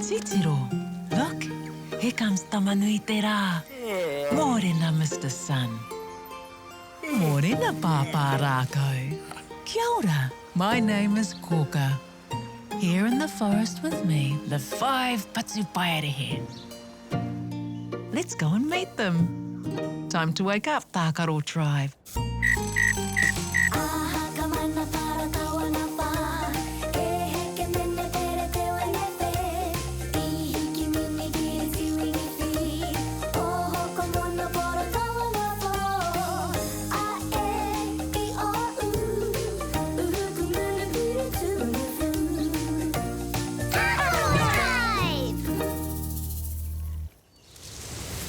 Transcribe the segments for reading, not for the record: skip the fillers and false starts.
Titiro, look, here comes Tamanui te rā. Mōrena, Mr. Sun. Mōrena, Pāpā Rākau. Kia ora, my name is Kōkā. Here in the forest with me, the 5 Patupaiarehe. Let's go and meet them. Time to wake up, Tākaro Tribe.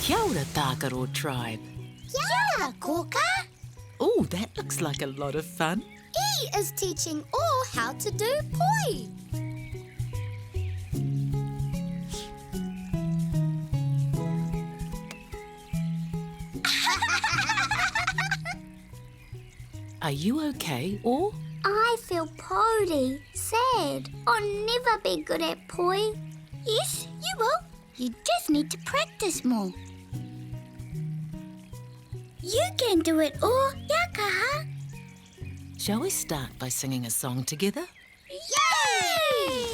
Kia ora, Tākaro Tribe. Kia ora, Kōkā. Oh, that looks like a lot of fun. He is teaching all how to do poi. Are you okay, or? I feel pody, sad. I'll never be good at poi. Yes, you will. You just need to practice more. You can do it all, Yakaha. Shall we start by singing a song together? Yay!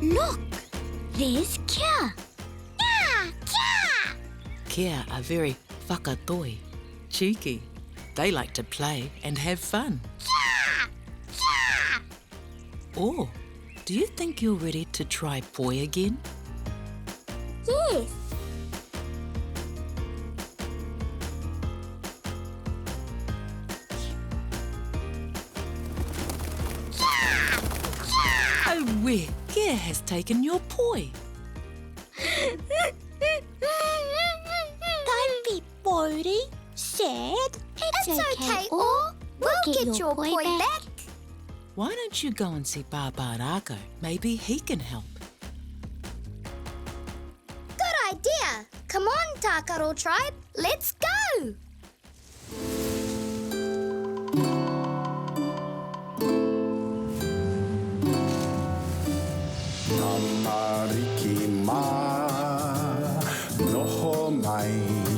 Look, there's Kia. Kia! Kia! Kia are very whakatoi, cheeky. They like to play and have fun. Kia! Kia! Or, do you think you're ready to try poi again? Yes. Oh, where? Kia has taken your poi. Don't be worried, sad. It's okay, or we'll get your poi back. Why don't you go and see Pāpā Rākau? Maybe he can help. Good idea. Come on, Tākaro Tribe, let's go. Mariki mā, noho mai,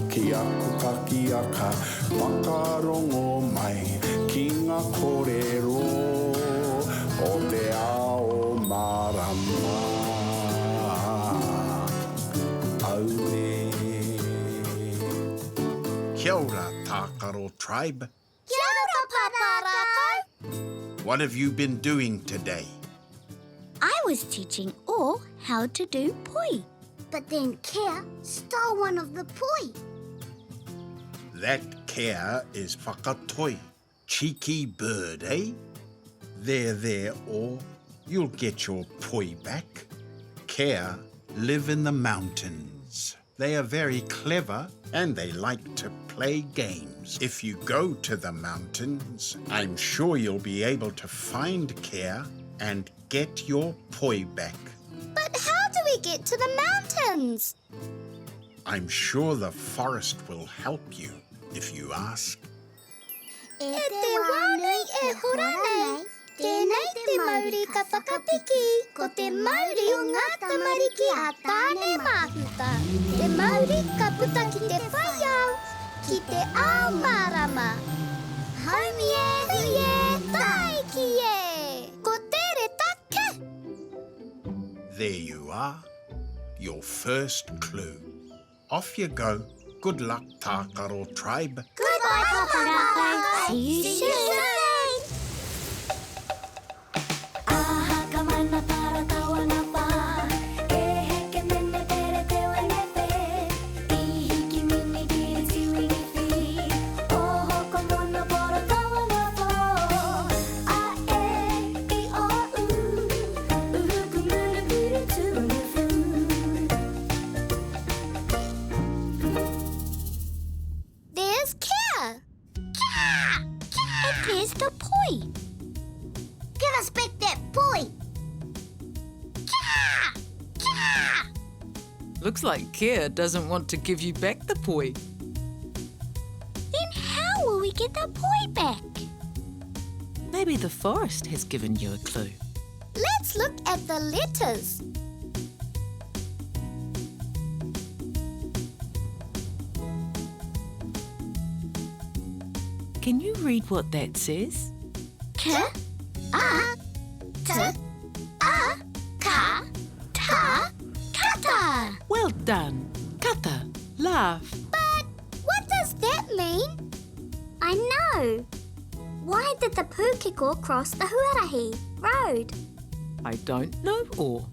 ki aku kakiaka, whakarongo mai, ki ngā kōrero, o te ao marama. Aue. Kia ora, Tākaro Tribe. Kia ora, Pāpā Rākau. What have you been doing today? I was teaching all how to do poi. But then Kia stole one of the poi. That care is whakatoi, cheeky bird, eh? There, or you'll get your poi back. Care live in the mountains. They are very clever and they like to play games. If you go to the mountains, I'm sure you'll be able to find Care and get your poi back. But get to the mountains? I'm sure the forest will help you if you ask. E te wānei e hora nei, tēnei te Māori ka whakapiki, ko te Māori o ngā tamariki a tāne mahuta. Te Māori ka puta ki te whaiau, ki te ao marama. Haumi e, hui e, taiki e, ko tere take. There you are, your first clue. Off you go. Good luck, Tākaro Tribe. Goodbye, Pāpā Rākau. See you soon. Aha ka mana para kawana pa, e heke mene pere te wanepe, I hiki mini giri tiwingi fi, oho ko mono poro kawana po, a e, I o u, uhuku munu puru tunu fu. There's Kia! Kia! And there's the poi. Give us back that poi! Kia! Kia! Looks like Kia doesn't want to give you back the poi. Then how will we get the poi back? Maybe the forest has given you a clue. Let's look at the letters. Can you read what that says? K, A, T, A, Ka, Ta, Kata. Well done. Kata, laugh. But what does that mean? I know. Why did the pūkeko cross the Huarahi road? I don't know, or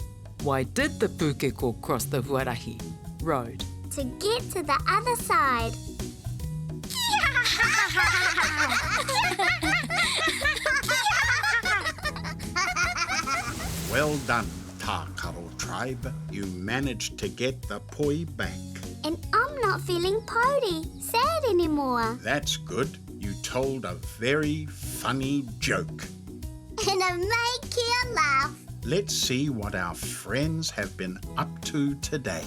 why did the pūkeko cross the Huarahi road? To get to the other side. Well done, Tākaro Tribe. You managed to get the poi back. And I'm not feeling pouty, sad anymore. That's good. You told a very funny joke. And I made Kia laugh. Let's see what our friends have been up to today.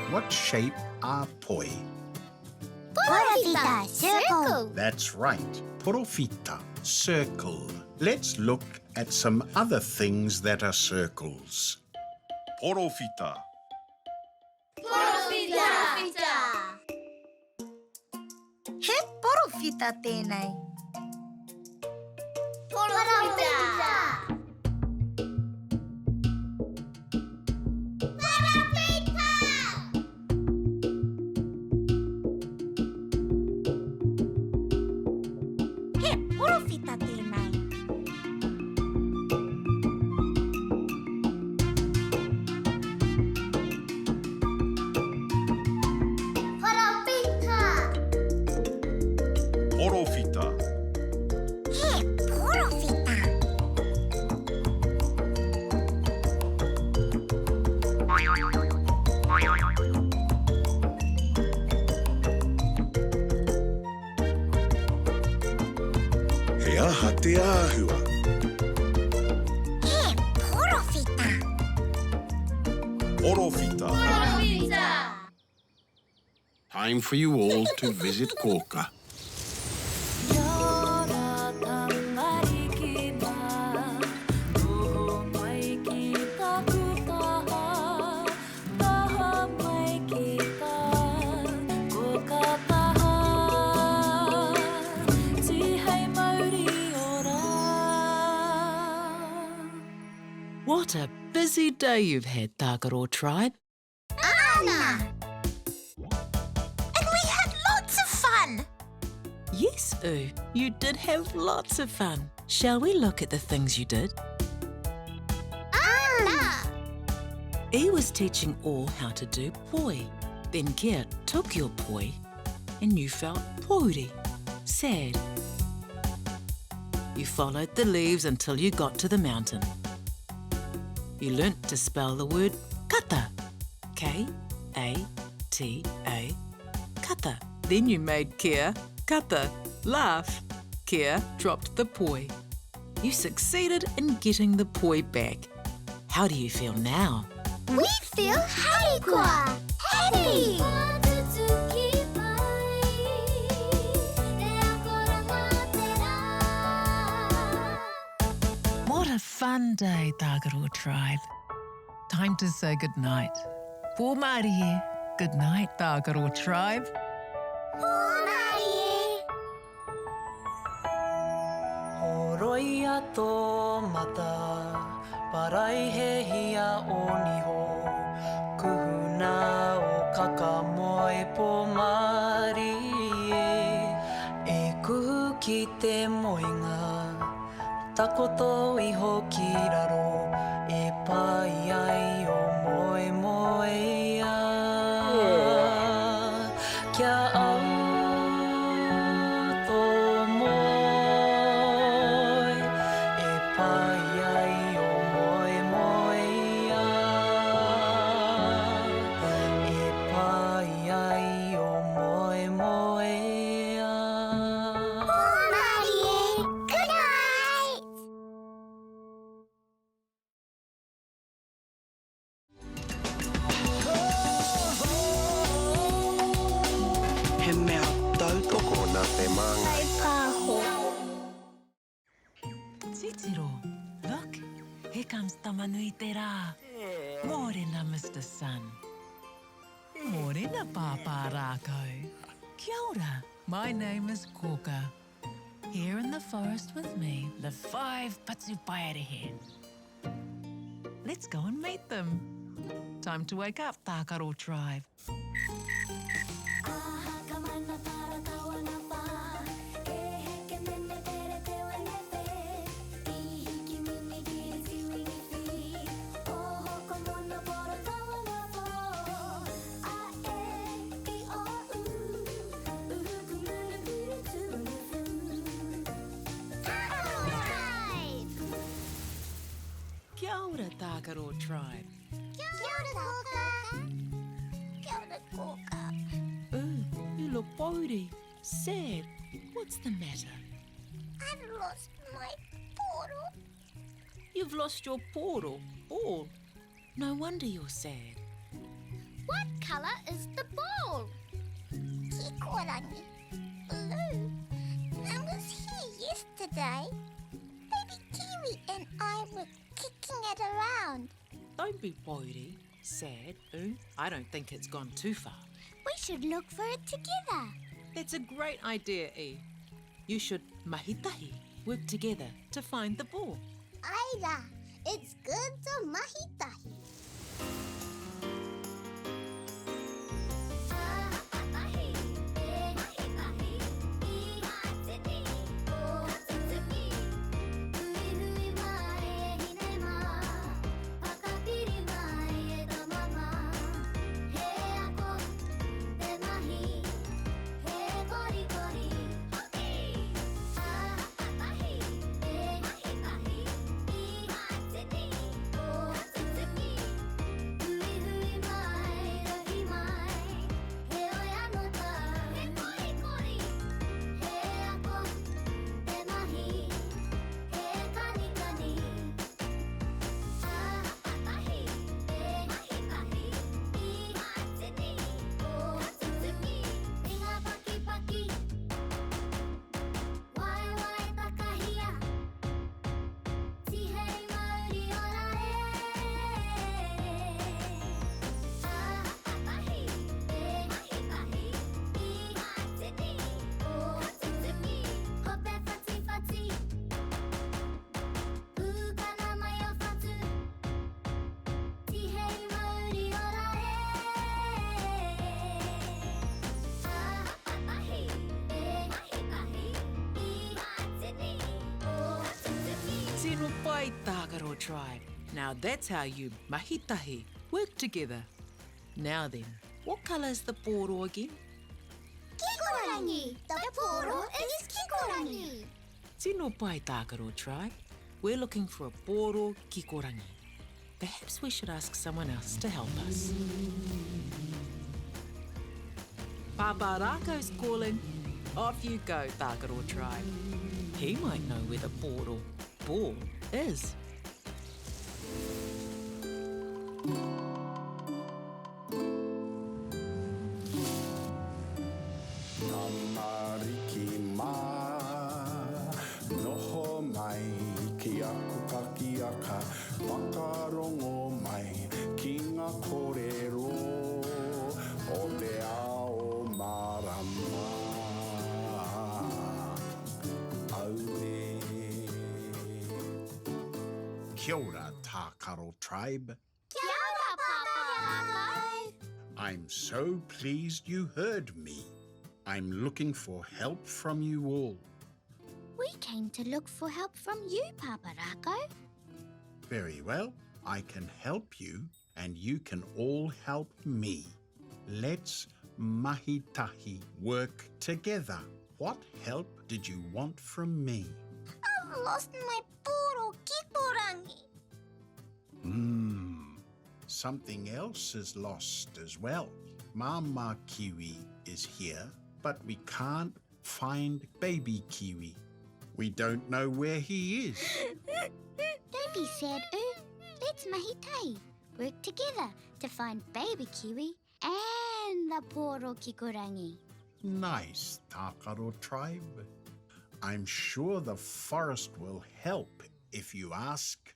What shape are poi? Porofita, circle. That's right, porofita, circle. Let's look at some other things that are circles. Porofita. Porofita. He porofita tēnei. Porofita. He porofita tēnei. Porofita. He porofita. He aha te āhua. He porofita. porofita. Time for you all to visit Kōkā. What a busy day you've had, Tākaro Tribe. Anna! And we had lots of fun. Yes, you did have lots of fun. Shall we look at the things you did? Anna! Was teaching all how to do poi. Then Kia took your poi and you felt pouri, sad. You followed the leaves until you got to the mountain. You learnt to spell the word kata, K-A-T-A, kata. Then you made Kia, kata, laugh. Kia dropped the poi. You succeeded in getting the poi back. How do you feel now? We feel happy! Happy! What a fun day, Tākaro Tribe. Time to say goodnight. Pō Mārie, good night, Tākaro Tribe. Horoi ato mata, parai he hia o niho. Kuhuna o kakamoe Pō Mārie, e kuhu ki te moinga. Takoto iho ki raro, e pai ai o moe moe a. Kia au to moe, e pai ai o moe moe a. E pai ai o moe moe a. Good night! He mea tautoko nā te māngai. Titiro, look, here comes Tamanui te rā. Mōrena, Mr. Sun. Mōrena, Pāpā Rākau. Kia ora, my name is Kōkā. Here in the forest with me live 5 Patupaiarehe. Let's go and meet them. Time to wake up, Tākaro Tribe. Kia ora, Tākaro Tribe. You look worried, sad. What's the matter? I've lost my portal. You've lost your portal, ball. No wonder you're sad. What colour is the ball? Kikorangi. Blue. I was here yesterday. Baby Kiwi and I were kicking it around. Don't be worried, sad. I don't think it's gone too far. We should look for it together. That's a great idea, E. You should mahitahi, work together to find the ball. Aira, it's good to mahitahi. Great, Tākaro Tribe. Now that's how you mahitahi work together. Now then, what colour is the pōro again? Kikorangi. The pōro is kikorangi. Tino pai, Tākaro Tribe. We're looking for a pōro kikorangi. Perhaps we should ask someone else to help us. Pāpā Rākau's calling. Off you go, Tākaro Tribe. He might know where the pōro ball is. Tamariki mā, noho mai, ki aku kakiaka, whakarongo mai, ki ngā kōrero, o te ao marama. Aue. Kia ora, Tākaro Tribe. Kia ora, Pāpā Rākau. I'm so pleased you heard me. I'm looking for help from you all. We came to look for help from you, Pāpā Rākau. Very well, I can help you and you can all help me. Let's mahitahi work together. What help did you want from me? I've lost my pōro kikorangi. Something else is lost as well. Mama Kiwi is here, but we can't find baby Kiwi. We don't know where he is. Don't be sad, Let's mahitahi work together to find baby kiwi and the pōro kikorangi. Nice, Tākaro Tribe. I'm sure the forest will help if you ask.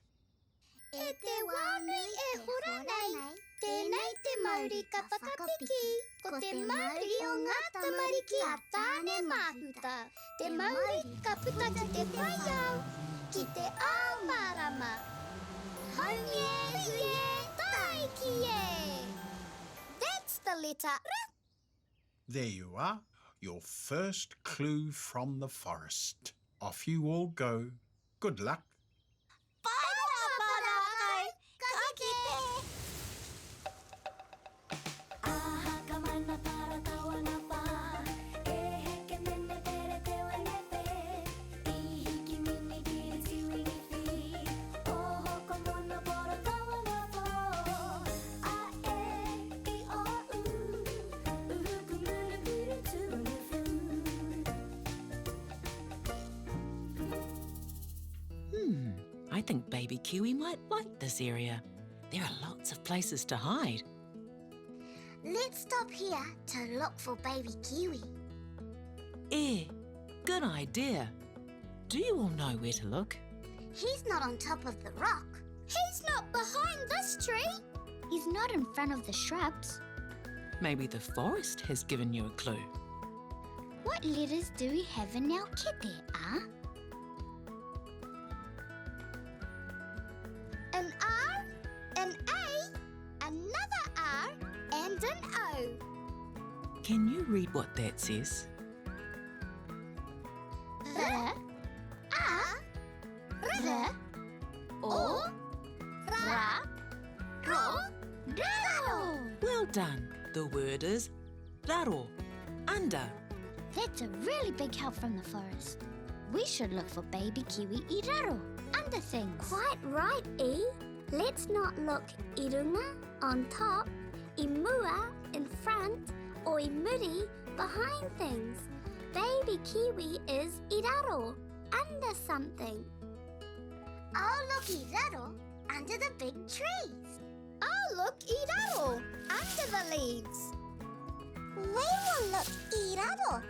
E te wānui e hora nei, tēnei te Māori ka whakapiki, ko te Māori o ngā tamariki a tāne mahuta. Te Māori ka puta ki te whaiau, ki te ao marama. Haunge hue tai ki e. That's the letter R. There you are, your first clue from the forest. Off you all go. Good luck. Bye, Pāpā Rākau. Ka kite. Aha ka mana para kawana pa. E heke mene pere te wenepe. I hiki mini piri tiwini pi. Oho ko mona pora kawana po. A e I o u. Uhuku muna piri tunu fu. I think baby kiwi might like this area. There are lots of places to hide. Let's stop here to look for baby kiwi. Good idea. Do you all know where to look? He's not on top of the rock. He's not behind this tree. He's not in front of the shrubs. Maybe the forest has given you a clue. What letters do we have in our kete, An R, an A, another R, and an O. Can you read what that says? R, A, R, O, Ra, Ro, Raro. Well done. The word is raro, under. That's a really big help from the forest. We should look for baby kiwi I raro, under things. Quite right, E. Let's not look I runga on top, I mua in front, or I muri behind things. Baby kiwi is I raro, under something. I'll look I raro under the big trees. I'll look I raro under the leaves. We will look I raro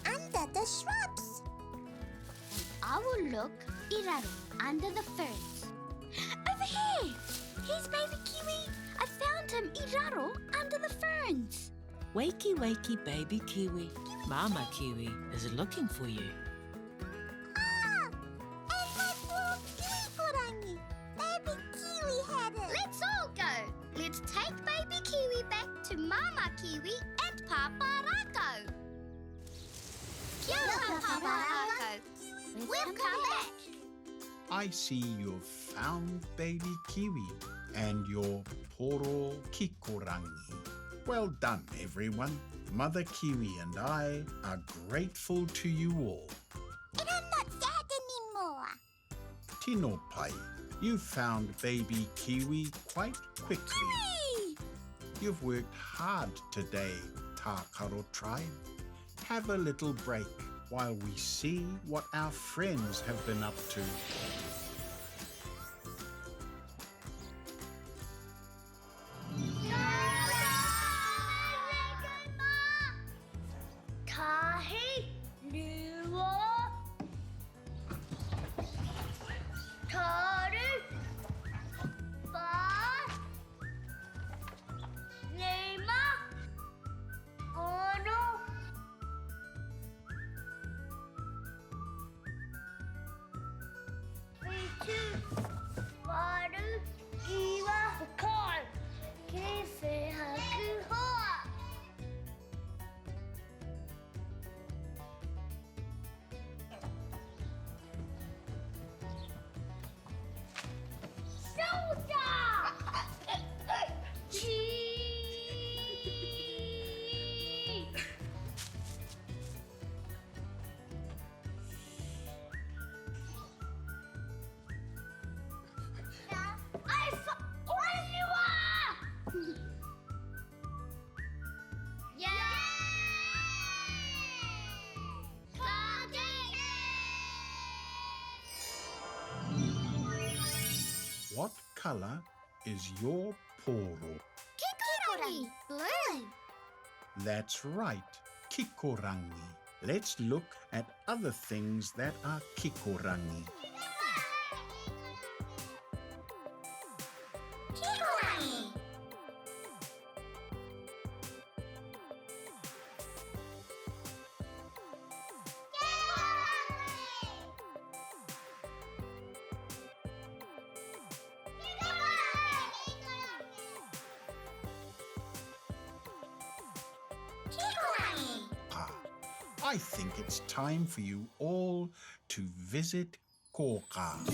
under the shrubs. I will look I raro under the ferns. Over here! Here's baby kiwi. I found him I raro under the ferns. Wakey, wakey, baby kiwi. Mama kiwi is looking for you. Ah! And my poor kikorangi. Baby kiwi had it. Let's all go. Let's take baby kiwi back to Mama Kiwi and Pāpā Rākau. Kia ora, Pāpā Rākau. We've come back. I see you've found baby kiwi and your poro kikorangi. Well done, everyone. Mother Kiwi and I are grateful to you all. And I'm not sad anymore. Tino pai, you found baby kiwi quite quickly. Hey! You've worked hard today, Tākaro Tribe. Have a little break while we see what our friends have been up to. Tahi, Reo, Taru, Ba, Rima, Ono, Ritu, Waru, Iwa, Kai, Kefe, Haku, Hoa. What colour is your poro? Kikorangi, blue. That's right, kikorangi. Let's look at other things that are kikorangi. Kikorangi. I think it's time for you all to visit Kōkā.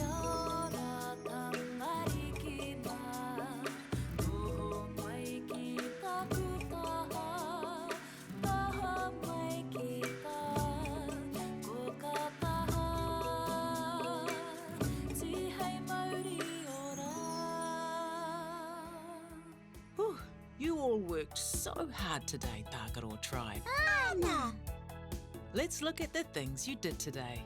Whew, you all worked so hard today, Tākaro Tribe. Anna. Let's look at the things you did today.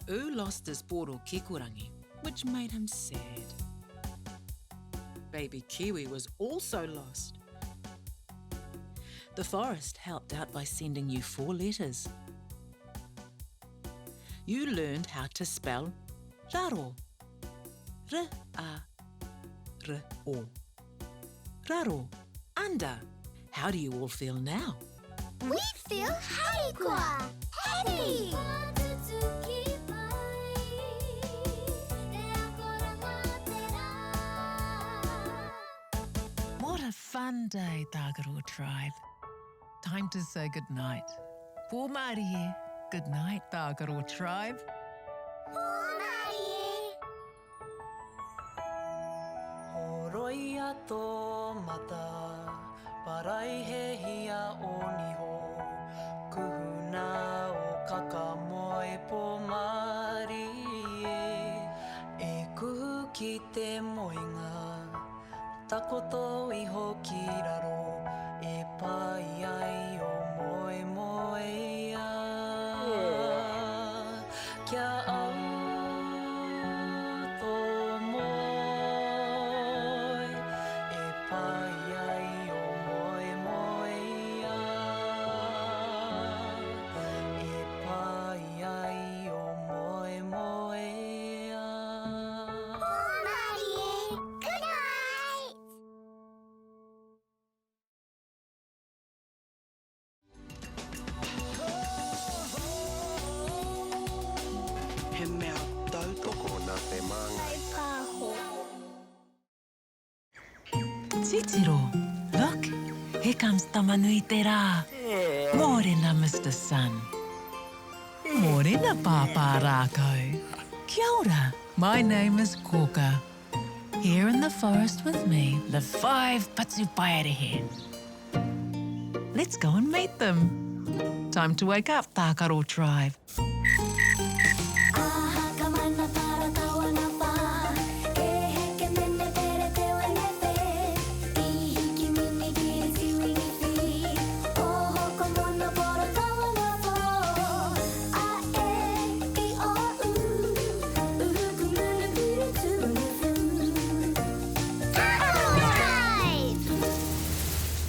U lost his poro kikorangi, which made him sad. Baby Kiwi was also lost. The forest helped out by sending you 4 letters. You learned how to spell raro. R-A-R-O. Raro. Under. How do you all feel now? We feel happy. Happy. What a fun day, Tākaro Tribe. Time to say goodnight. Pōmārie. Good night, Tākaro Tribe. Horoi ato mata, parai he hia o niho, kuhuna o kakamoe Pōmārie, e kuhu ki te moinga, takoto iho ki raro, e pai ai o moe moe ia, kia au to moe, e pai ai o moe moe ia, e pai ai o moe moe ia. Good night. He mea tautoko nā te māngai. Titiro, look, here comes Tamanui te rā. Mōrena, Mr. Sun. Mōrena, Pāpā Rākau. Kia ora, my name is Kōkā. Here in the forest with me, the 5 Patupaiarehe. Let's go and meet them. Time to wake up, Tākaro Tribe.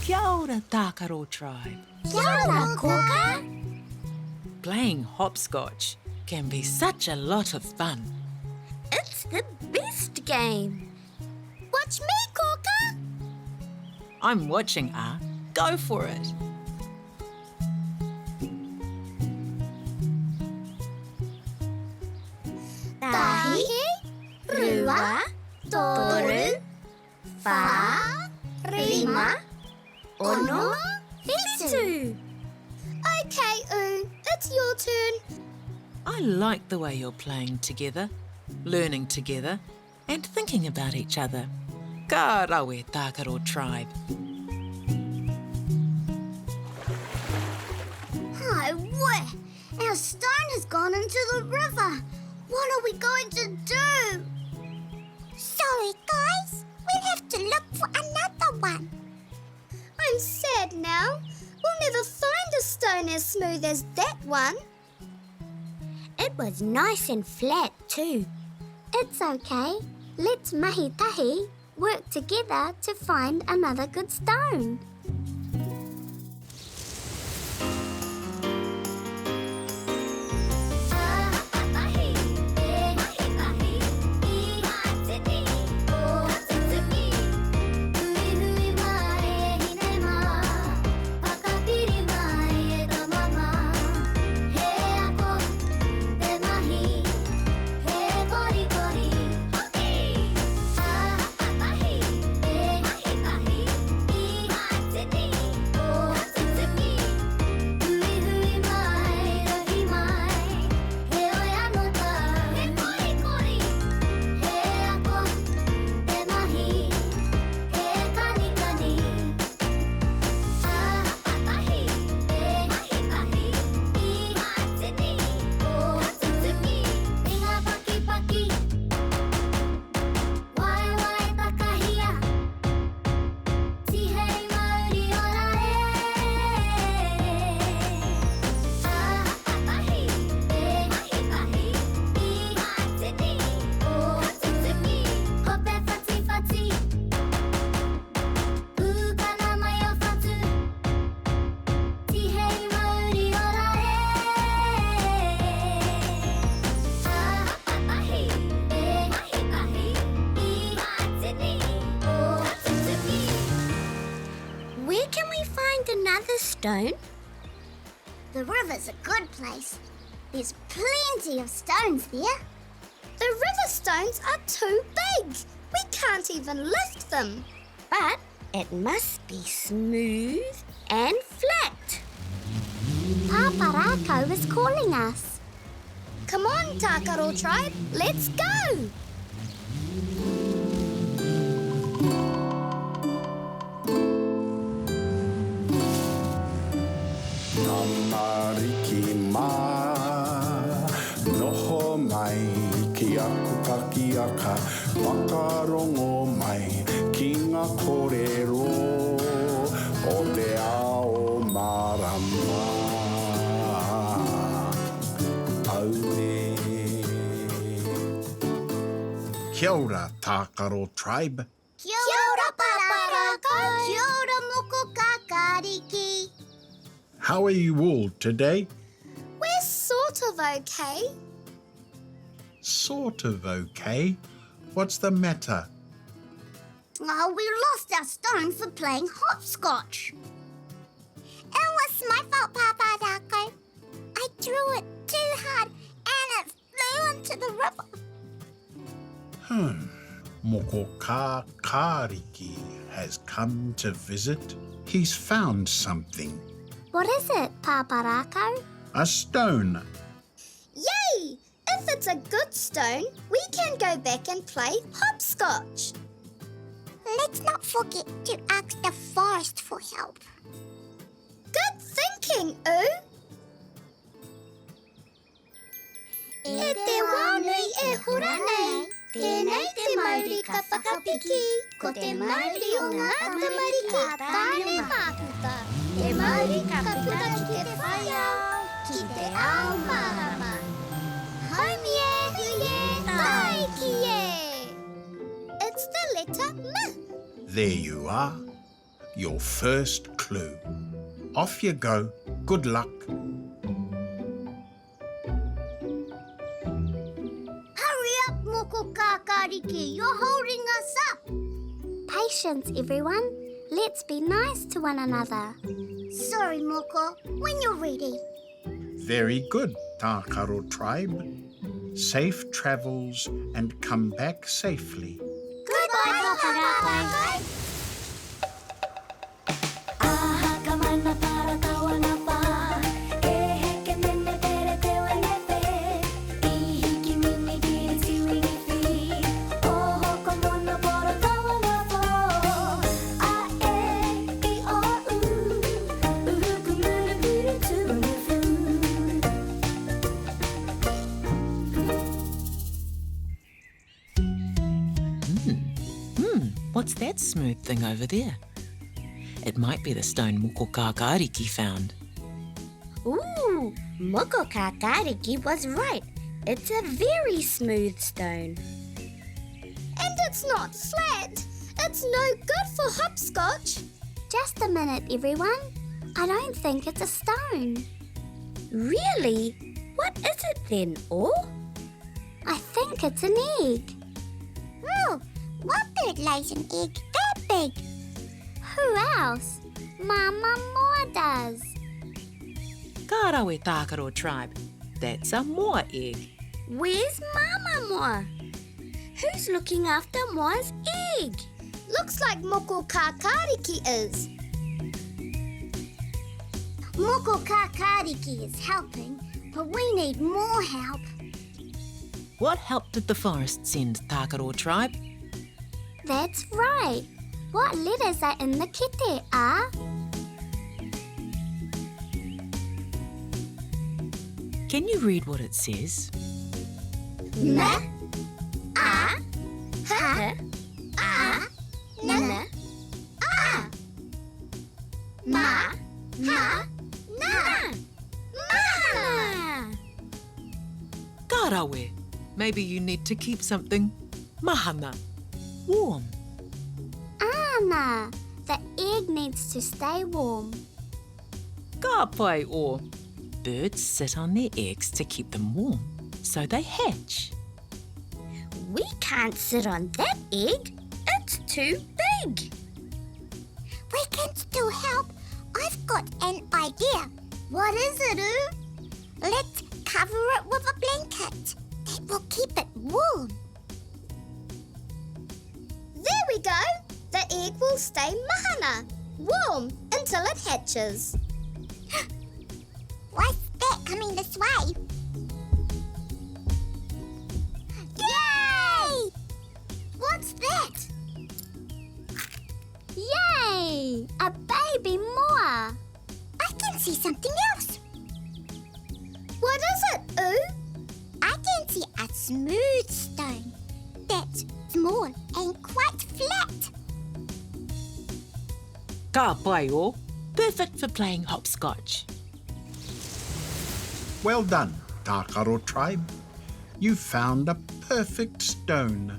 Kia ora, Tākaro Tribe. Kia ora, Kōkā. Playing hopscotch can be such a lot of fun. It's the best game. Watch me, Kōkā. I'm watching, Go for it. Tahi, rua, toru, wha, rima, ono, fitu. Okay, it's your turn. I like the way you're playing together, learning together, and thinking about each other. Ka rawe, Tākaro Tribe. Hi, our stone has gone into the river. What are we going to do? Sorry, guys. We'll have to look for another one. I'm sad now. We'll never find a stone as smooth as that one. It was nice and flat too. It's okay. Let's mahi tahi work together to find another good stone. Stone? The river's a good place. There's plenty of stones there. The river stones are too big. We can't even lift them. But it must be smooth and flat. Pāpā Rākau is calling us. Come on, Tākaro Tribe, let's go! Tamariki mā, noho mai, ki aku kakiaka, whakarongo mai, ki ngā kōrero, o te ao marama. Aune. Kia ora, Tākaro Tribe. Kia ora, Pāpā Rākau. Kia ora, moko kakariki. How are you all today? We're sort of okay. Sort of okay. What's the matter? Oh, we lost our stone for playing hopscotch. It was my fault, Pāpā Rākau. I drew it too hard and it flew into the river. Moko Kakariki has come to visit. He's found something. What is it, Pāpā Rākau? A stone. Yay! If it's a good stone, we can go back and play hopscotch. Let's not forget to ask the forest for help. Good thinking, Oo. E te wā nui e hora nei, tēnei te Māori ka whakapiki, ko te Māori o Ngāti Tākaro tāne māputa. Te Māori ka puta ki te whaiau, ki te ao marama. Haumie, huie, tai ki e. It's the letter M. There you are, your first clue. Off you go. Good luck. Hurry up, Moko Kākāriki, you're holding us up. Patience, everyone. Let's be nice to one another. Sorry, Moko, when you're ready. Very good, Tākaro Tribe. Safe travels and come back safely. Goodbye, Pāpā Rākau. What's that smooth thing over there? It might be the stone Moko Kākāriki found. Ooh, Moko Kākāriki was right. It's a very smooth stone. And it's not flat. It's no good for hopscotch. Just a minute, everyone. I don't think it's a stone. Really? What is it then, O? I think it's an egg. Oh, what bird lays an egg that big? Who else? Mama Moa does. Ka rawe Tākaro Tribe. That's a moa egg. Where's Mama Moa? Who's looking after Moa's egg? Looks like Moko Kākāriki is. Moko Kākāriki is helping, but we need more help. What help did the forest send, Tākaro Tribe? That's right. What letters are in the kete are? Can you read what it says? M, A, H, A, N, A. Ma, ha, na. Mahana. Ka rawe. Maybe you need to keep something mahana, warm. Anna, the egg needs to stay warm. Ka pai o. Birds sit on their eggs to keep them warm, so they hatch. We can't sit on that egg. It's too big. We can still help. I've got an idea. What is it, Oo? Let's cover it with a blanket. That will keep it warm. There we go. The egg will stay mahana, warm, until it hatches. What's that coming this way? Yay! What's that? Yay! A baby moa. I can see something else. What is it, Oo? I can see a smooth stone that's small and quite flat. Ka pai o. Perfect for playing hopscotch. Well done, Tākaro Tribe. You found a perfect stone.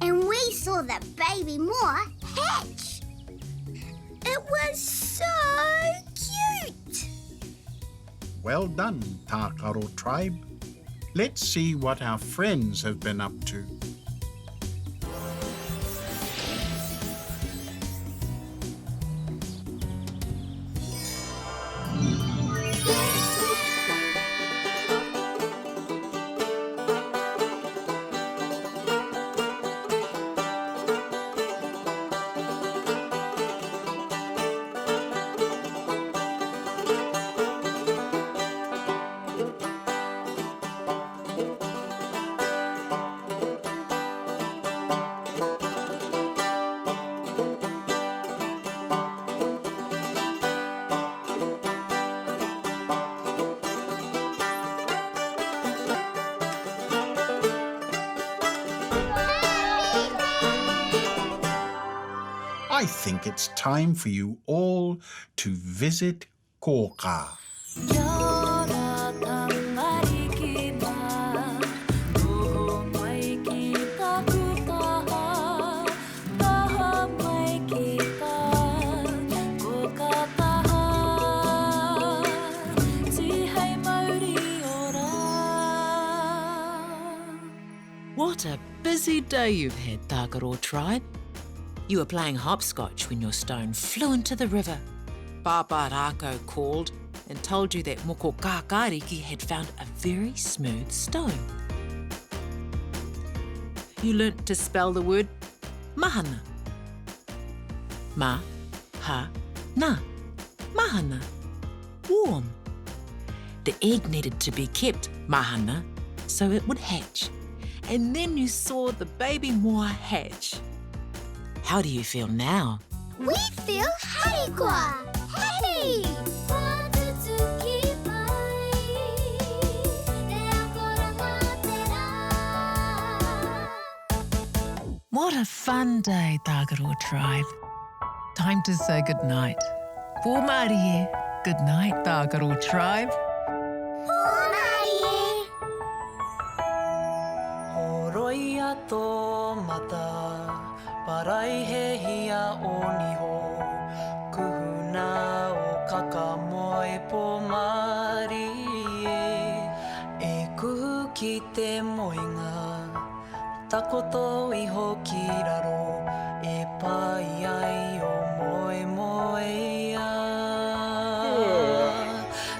And we saw the baby moa hatch. It was so cute. Well done, Tākaro Tribe. Let's see what our friends have been up to. think it's time for you all to visit Kōkā. What a busy day you've had, Tākaro Tribe. You were playing hopscotch when your stone flew into the river. Pāpā Rākau called and told you that moko kākāriki had found a very smooth stone. You learnt to spell the word mahana. Ma-ha-na. Mahana. Warm. The egg needed to be kept mahana so it would hatch. And then you saw the baby moa hatch. How do you feel now? We feel harikwa. Happy! What a fun day, Tākaro Tribe. Time to say goodnight. Pōmārie. Good night, Tākaro Tribe. Horoia tō mata, parai he hia o niho, kuhuna o kakamoe pōmārie, e kuhu ki te moinga, takoto iho ki raro, e pai ai o moe moe ia.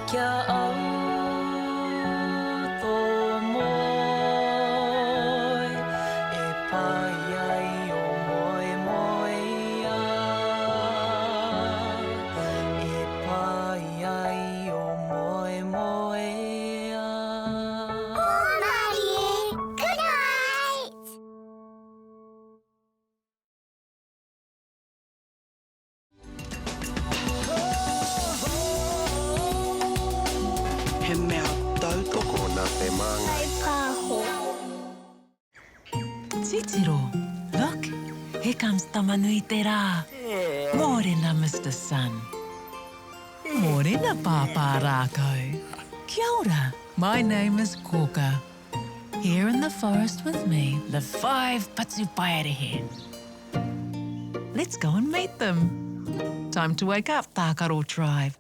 Kia au tō moe, e pai ai o moe moe ia. E pai ai o moe moe ia. Good night! He mea tautoko nā te māngai. Titiro, look, here comes Tamanui te rā. Morena, Mr. Sun. Morena, Pāpā Rākau. Kia ora, my name is Kōkā. Here in the forest with me live 5 Patupaiarehe. Let's go and meet them. Time to wake up, Tākaro Tribe.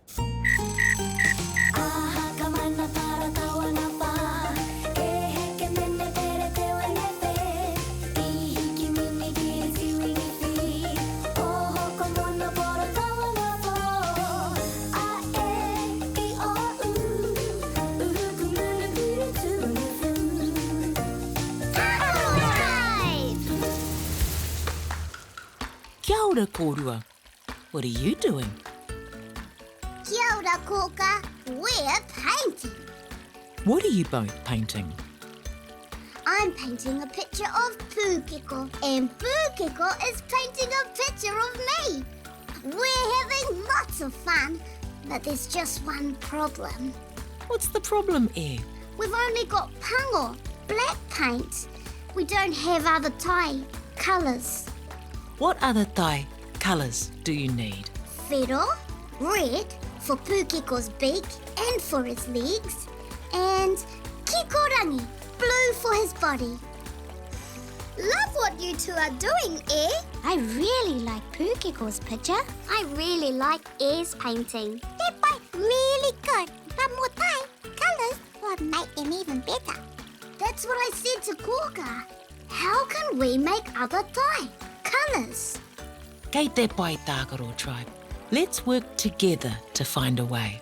Kia ora, kōrua. What are you doing? Kia ora, Kōkā. We're painting. What are you both painting? I'm painting a picture of Pūkeko, and Pūkeko is painting a picture of me. We're having lots of fun, but there's just one problem. What's the problem, E? We've only got pango, black paint. We don't have other Thai colours. What other Thai colours do you need? Whiro, red for Pūkeko's beak and for his legs, and kikorangi, blue for his body. Love what you two are doing, E. I really like Pūkeko's picture. I really like E's painting. They're both really good, but more Thai colours would make them even better. That's what I said to Kōkā. How can we make other Thai colours? Kei te pai, Tākaro Tribe. Let's work together to find a way.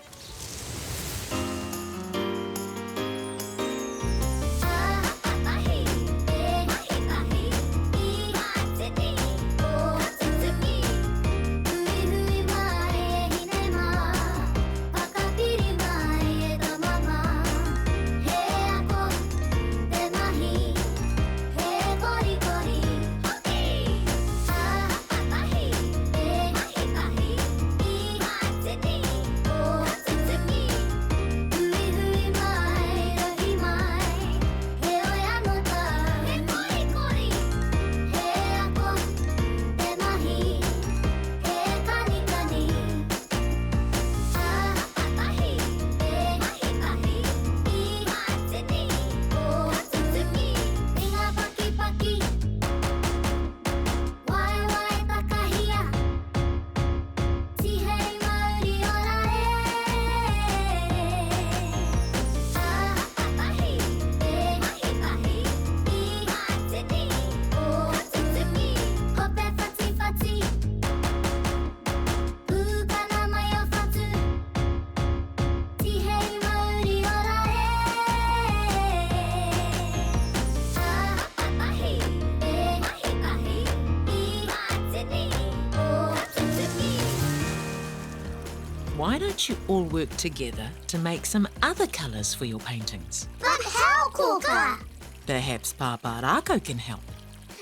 why don't you all work together to make some other colours for your paintings? But how, Kōkā? Perhaps Pāpā Rākau can help.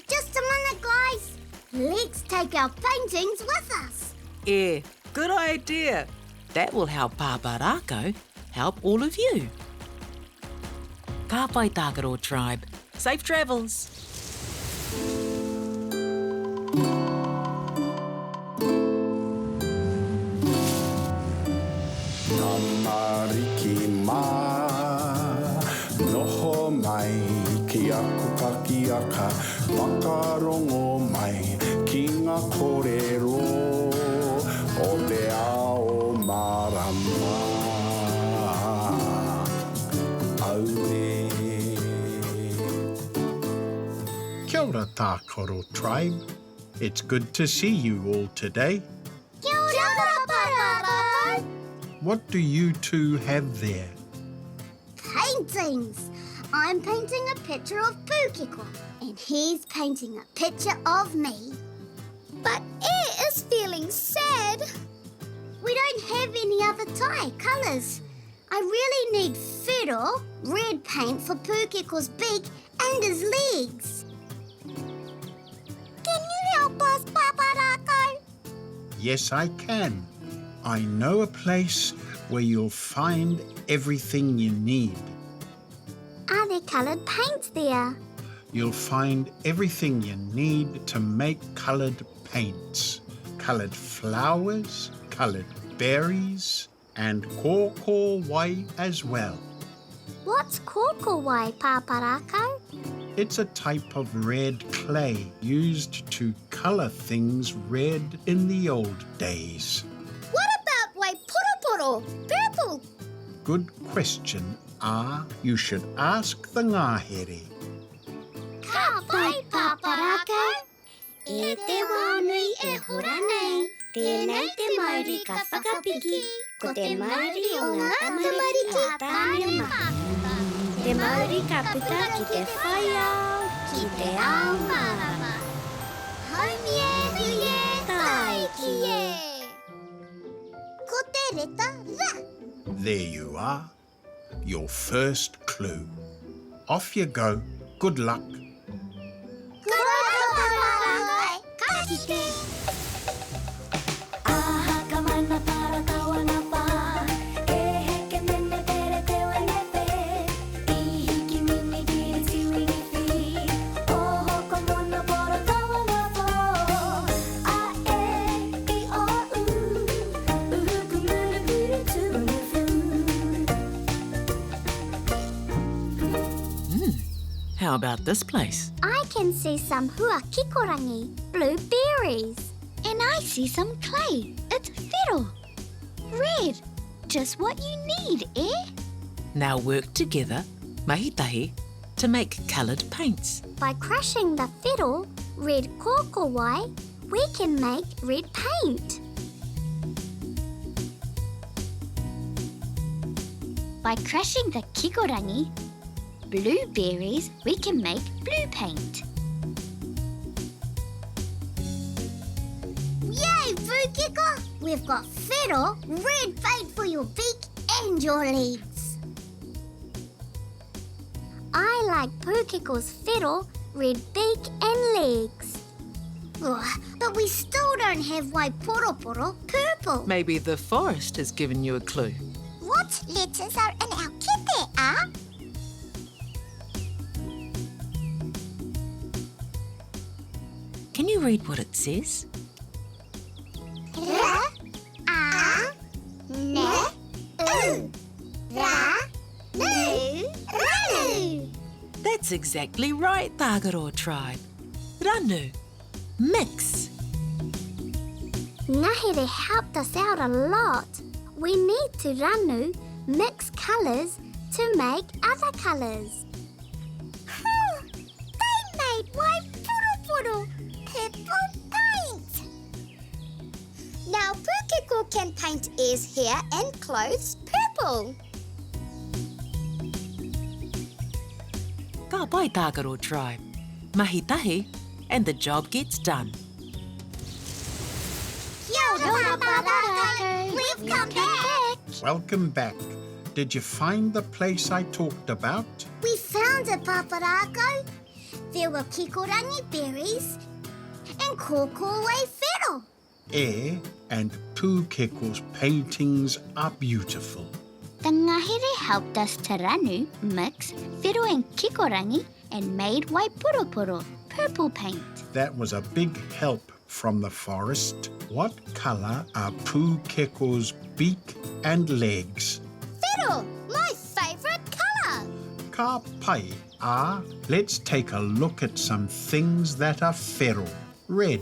Just a minute, guys. Let's take our paintings with us. Yeah, good idea. That will help Pāpā Rākau help all of you. Ka pai Tākaro Tribe. Safe travels. Tamariki mā, noho mai, ki aku kakiaka, whakarongo mai, ki ngā kōrero, o te ao marama. Aure. Kia ora, Tākaro Tribe. It's good to see you all today. Kia ora, Pāpā Rākau. What do you two have there? Paintings. I'm painting a picture of Pūkeko, and he's painting a picture of me. But Air is feeling sad. We don't have any other tie colours. I really need whiro, red paint for Pūkeko's beak and his legs. Can you help us, Pāpā Rākau? Yes, I can. I know a place where you'll find everything you need. Are there coloured paints there? You'll find everything you need to make coloured paints. Coloured flowers, coloured berries, and kōkā as well. What's kōkā, Pāpā Rākau? It's a type of red clay used to colour things red in the old days. What about waiporo, purple? Good question. You should ask the ngahere. Ka pai, Pāpā Rākau. E te wā nui e hora nei, tēnei te Māori ka whakapiki, ko te Māori o ngā tamariki a tāne mahi. Te Māori ka puta ki te whaiau, ki te ao marama. Haumie, huie, tai ki e. Ko te reta ra. There you are. Your first clue. Off you go. Good luck. How about this place? I can see some hua kikorangi, blue berries. And I see some clay. It's whiro. Red. Just what you need, eh? Now work together, mahi tahi, to make coloured paints. By crushing the whiro, red kōkā, we can make red paint. By crushing the kikorangi, blueberries, we can make blue paint. Yay, Pūkeko! We've got whiro, red paint for your beak and your legs. I like Pūkeko's whiro, red beak and legs. But we still don't have waiporo, purple. Maybe the forest has given you a clue. What letters are in our kete, ah? Can you read what it says? Ra, a, ne, u. Ra, nu, ranu. That's exactly right, Tākaro Tribe. Ranu. Mix. Ngahere helped us out a lot. We need to ranu, mix colours to make other colours. They made waiporo, purple paint. Now Pūkeko can paint Air's hair and clothes purple. Ka pai Tākaro Tribe. Mahi tahi, and the job gets done. Kia Pāpā Rākau. We've come back. Welcome back. Did you find the place I talked about? We found it, Pāpā Rākau. There were kikorangi berries and Kōkā whero. E and Pūkeko's paintings are beautiful. The ngahere helped us to ranu, mix, whero and kikorangi and made waipuropuro, purple paint. That was a big help from the forest. What colour are Pūkeko's beak and legs? Whero, my favourite colour. Ka pai a. Let's take a look at some things that are whero. Red.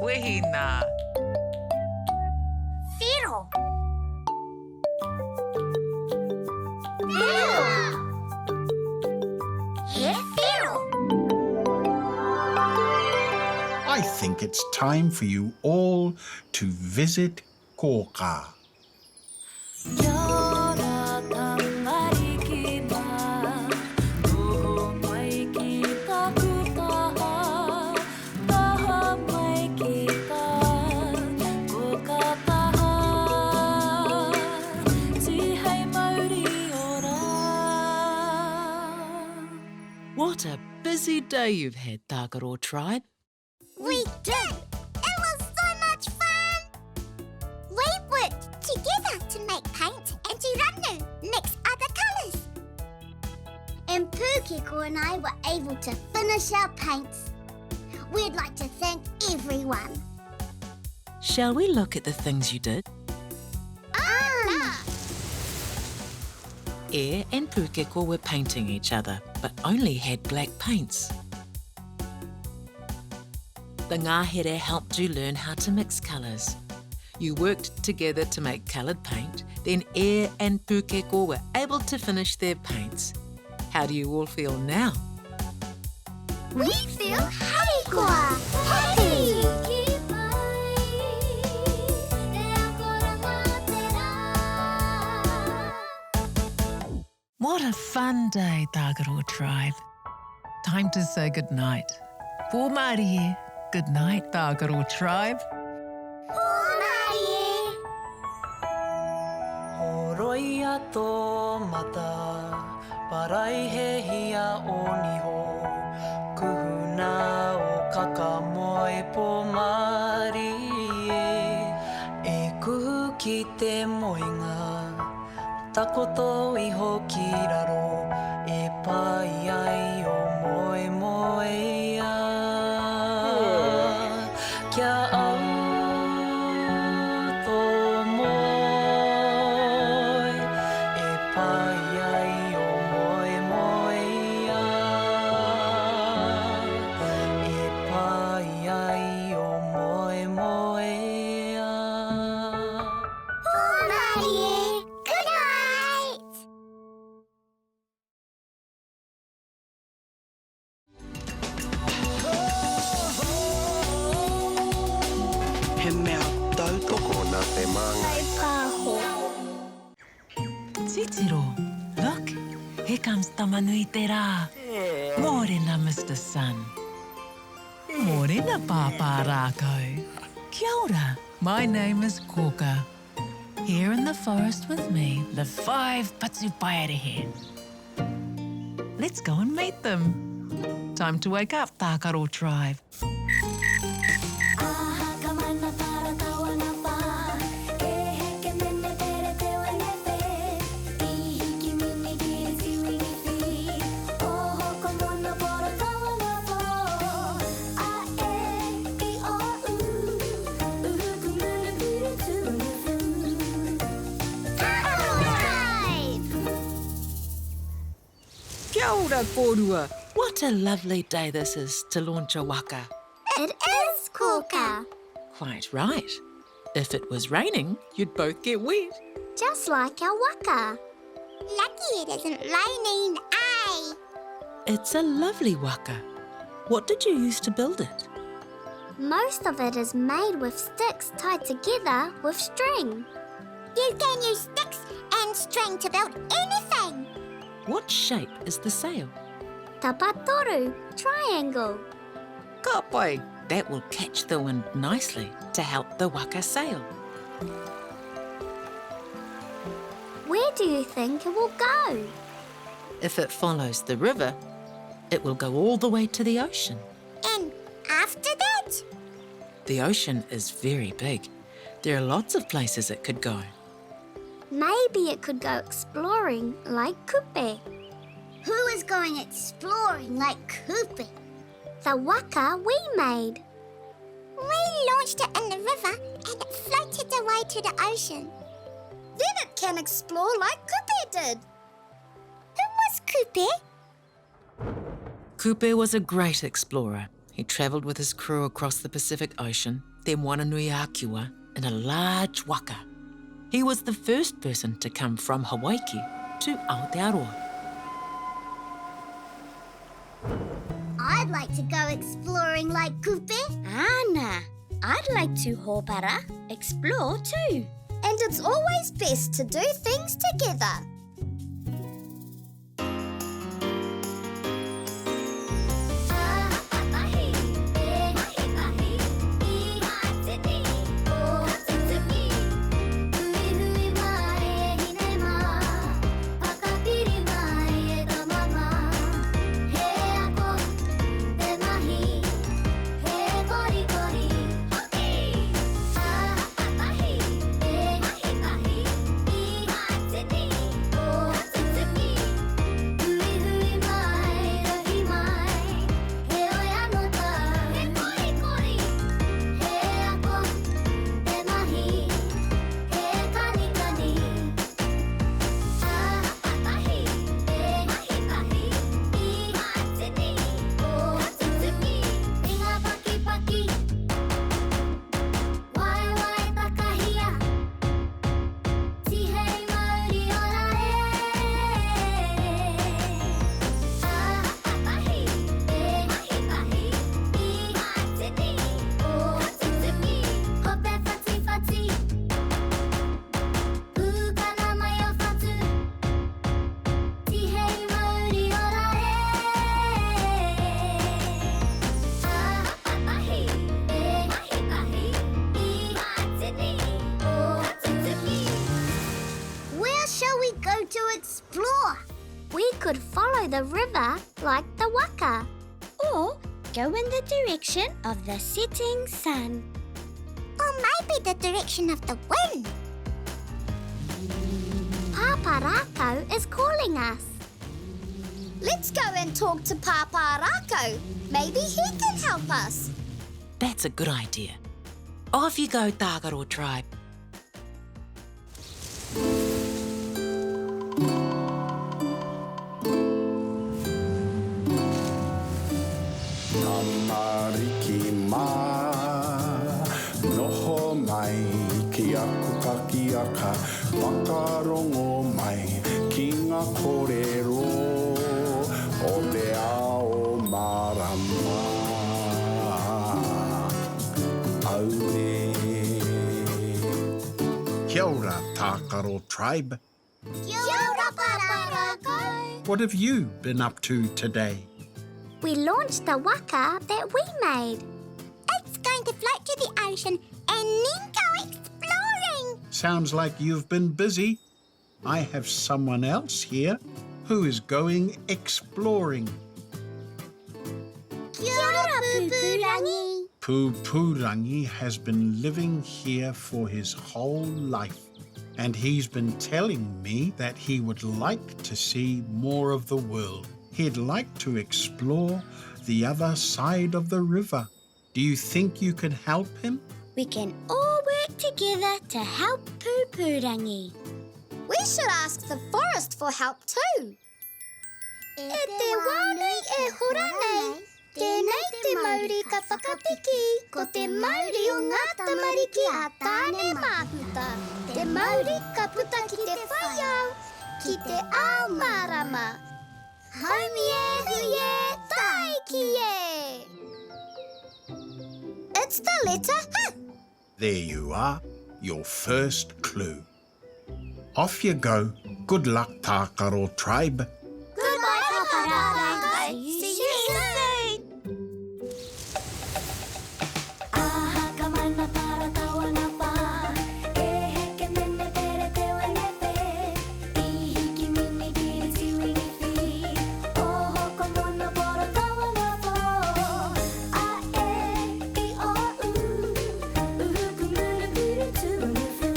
Wehina. Whero. I think it's time for you all to visit Kōkā. What a busy day you've had, Tākaro Tribe. We did. It was so much fun. We worked together to make paint and to ranu, mix other colours. And Pūkeko and I were able to finish our paints. We'd like to thank everyone. Shall we look at the things you did? E and Pūkeko were painting each other, but only had black paints. The ngahere helped you learn how to mix colours. You worked together to make coloured paint, then E and Pūkeko were able to finish their paints. How do you all feel now? We feel happy. What a fun day, Tākaro Tribe. Time to say goodnight. Pō Mārie. Good night, Tākaro Tribe. Horoia tō mata, parai he hia o niho, kuhuna o kakamoe pō Mārie, e kuhu ki te moinga, takoto iho ki raro, e pai ai o moe moe ia. Kia au tō moe, e pai ai o moe moe ia. E pai ai o moe moe ia. Good night. He mea tautoko nā te māngai. Titiro, look, here comes Tamanui te rā. Mōrena, Mr. Sun. Mōrena, Pāpā Rākau. Kia ora, my name is Kōkā. Here in the forest with me, the 5 Patupaiarehe. Let's go and meet them. Time to wake up, Tākaro Tribe. ora kōrua. What a lovely day this is to launch a waka. It is, Kōkā. Quite right. If it was raining, you'd both get wet. Just like our waka. Lucky it isn't raining, eh? It's a lovely waka. What did you use to build it? Most of it is made with sticks tied together with string. You can use sticks and string to build anything. What shape is the sail? Tapatoru, triangle. Ka pai. That will catch the wind nicely to help the waka sail. Where do you think it will go? If it follows the river, it will go all the way to the ocean. And after that? The ocean is very big. There are lots of places it could go. Maybe it could go exploring like kupu. Who is going exploring like kupu? The waka we made. We launched it in the river and it floated away to the ocean. Then it can explore like Kupe did. Who was Kupe? Kupe was a great explorer. He travelled with his crew across the Pacific Ocean, then Whananui-a-Akua, in a large waka. He was the first person to come from Hawaii to Aotearoa. I'd like to go exploring like Kupe. Anna, I'd like to hōpara, explore too. And it's always best to do things together. We could follow the river like the waka. Or go in the direction of the setting sun. Or maybe the direction of the wind. Pāpā Rākau is calling us. Let's go and talk to Pāpā Rākau. Maybe he can help us. That's a good idea. Off you go, Tākaro Tribe. Tamariki mā, noho mai ki aku kakiaka, whakarongo mai ki ngā kōrero o te ao marama. Aure. Kia ora, Tākaro Tribe. Kia ora, Pāpā Rākau. What have you been up to today? We launched the waka that we made. It's going to float to the ocean and then go exploring. Sounds like you've been busy. I have someone else here who is going exploring. Kia ora, Pupurangi. Pupurangi has been living here for his whole life, and he's been telling me that he would like to see more of the world. He'd like to explore the other side of the river. Do you think you could help him? We can all work together to help Pupurangi. We should ask the forest for help too. E te wānui e hora nei, tēnei te Māori ka whakapiki, ko te Māori o ngā tamariki a tāne māhuta. Te Māori ka puta ki te whaiau, ki te ao mārama. Haumie huie taiki e! It's the letter H. There you are, your first clue. Off you go. Good luck, Tākaro Tribe. Goodbye, Pāpā Rākau. See you soon. Aha ka mana para tawa ngā pā, e heke mene pere te wenepe, I hiki mini kiri tiwingi whi, o hoko mono poro tawa ngā pō, a e, I o u, uhuku muru puru tūnu fu.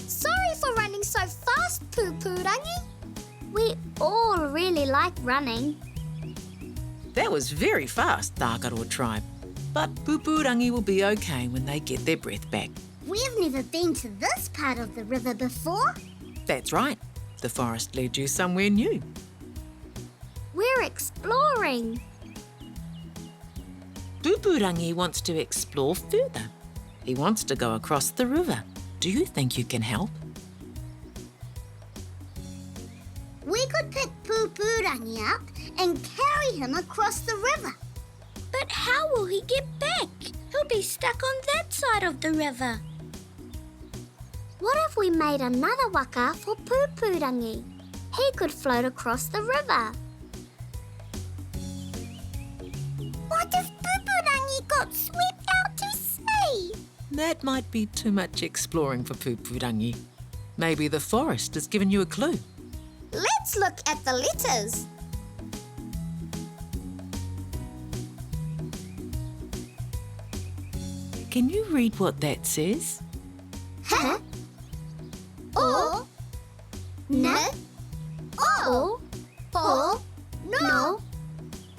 Sorry for running so fast, Pupurangi. We all really like running. That was very fast, Tākaro Tribe. But Pupurangi will be okay when they get their breath back. We've never been to this part of the river before. That's right. The forest led you somewhere new. We're exploring. Pupurangi wants to explore further. He wants to go across the river. Do you think you can help? We could pick Pupurangi up and carry him across the river. But how will he get back? He'll be stuck on that side of the river. What if we made another waka for Pupurangi? He could float across the river. What if Pupurangi got swept out to sea? That might be too much exploring for Pupurangi. Maybe the forest has given you a clue. Let's look at the letters. Can you read what that says? H, O, N, O, Po, No,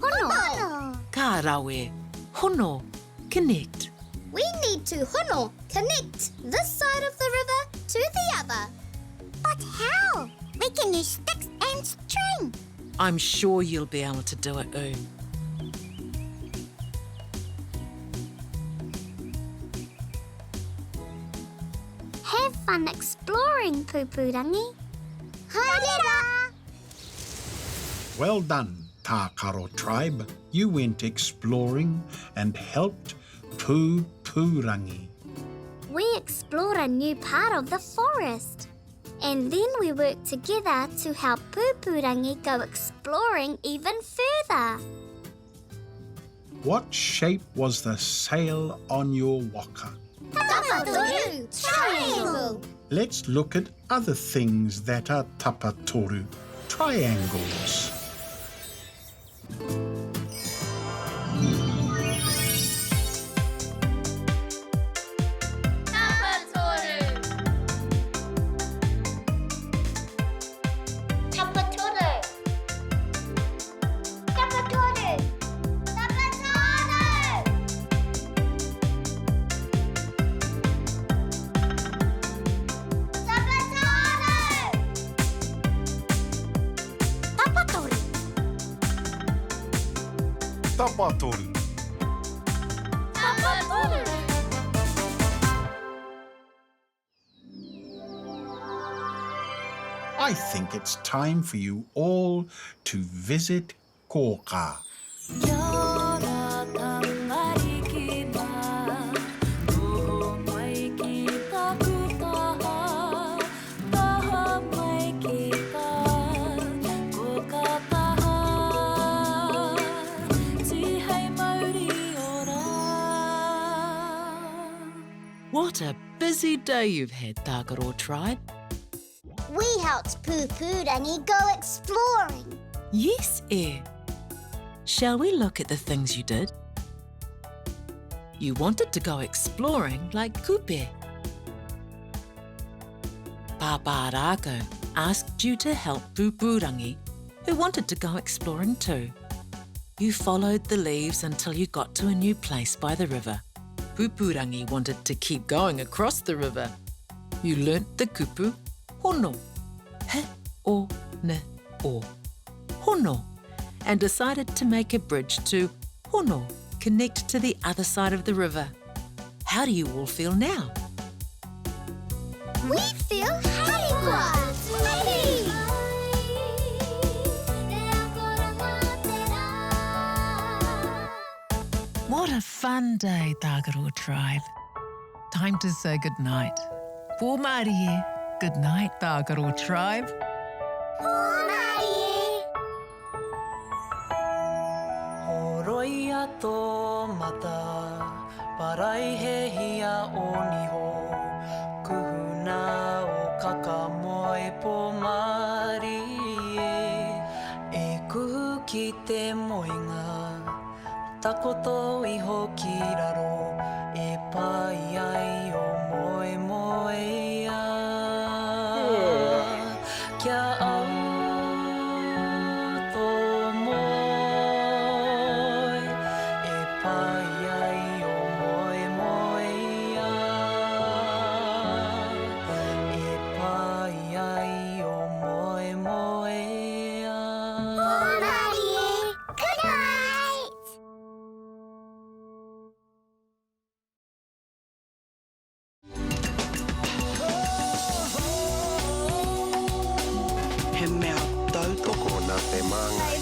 Hono. Ka rawe, hono, connect. We need to hono, connect this side of the river to the other. But how? We can use sticks and string. I'm sure you'll be able to do it, Oo. Have fun exploring, Pupurangi. Haere! Well done, Tākaro Tribe. You went exploring and helped Pupurangi. We explored a new part of the forest. And then we worked together to help Pupurangi go exploring even further. What shape was the sail on your waka? Tapatoru, triangle. Let's look at other things that are tapatoru, triangles. Tapatoru. I think it's time for you all to visit Kōkā. What a busy day you've had, Tākaro Tribe. We helped Pupurangi go exploring. Yes, Shall we look at the things you did? You wanted to go exploring like kupe. Pāpā Rākau asked you to help Pupurangi, who wanted to go exploring too. You followed the leaves until you got to a new place by the river. Pupurangi wanted to keep going across the river. You learnt the kupu, hono, he, o, ne, o, hono, and decided to make a bridge to hono, connect to the other side of the river. How do you all feel now? We feel happy. What a fun day, Tākaro Tribe. Time to say goodnight. Pō Māori e. Good night, Tākaro Tribe. Horoia tō mata, parai he hia o niho, kuhuna o kakamoe pō Māori e kuhu ki te moinga, takoto iho ki raro, e pai ai o moe moe ia. Kia au tō moe, e pai ai o moe moe ia. E pai ai o moe moe ia. Good night. He mea tautoko nā te māngai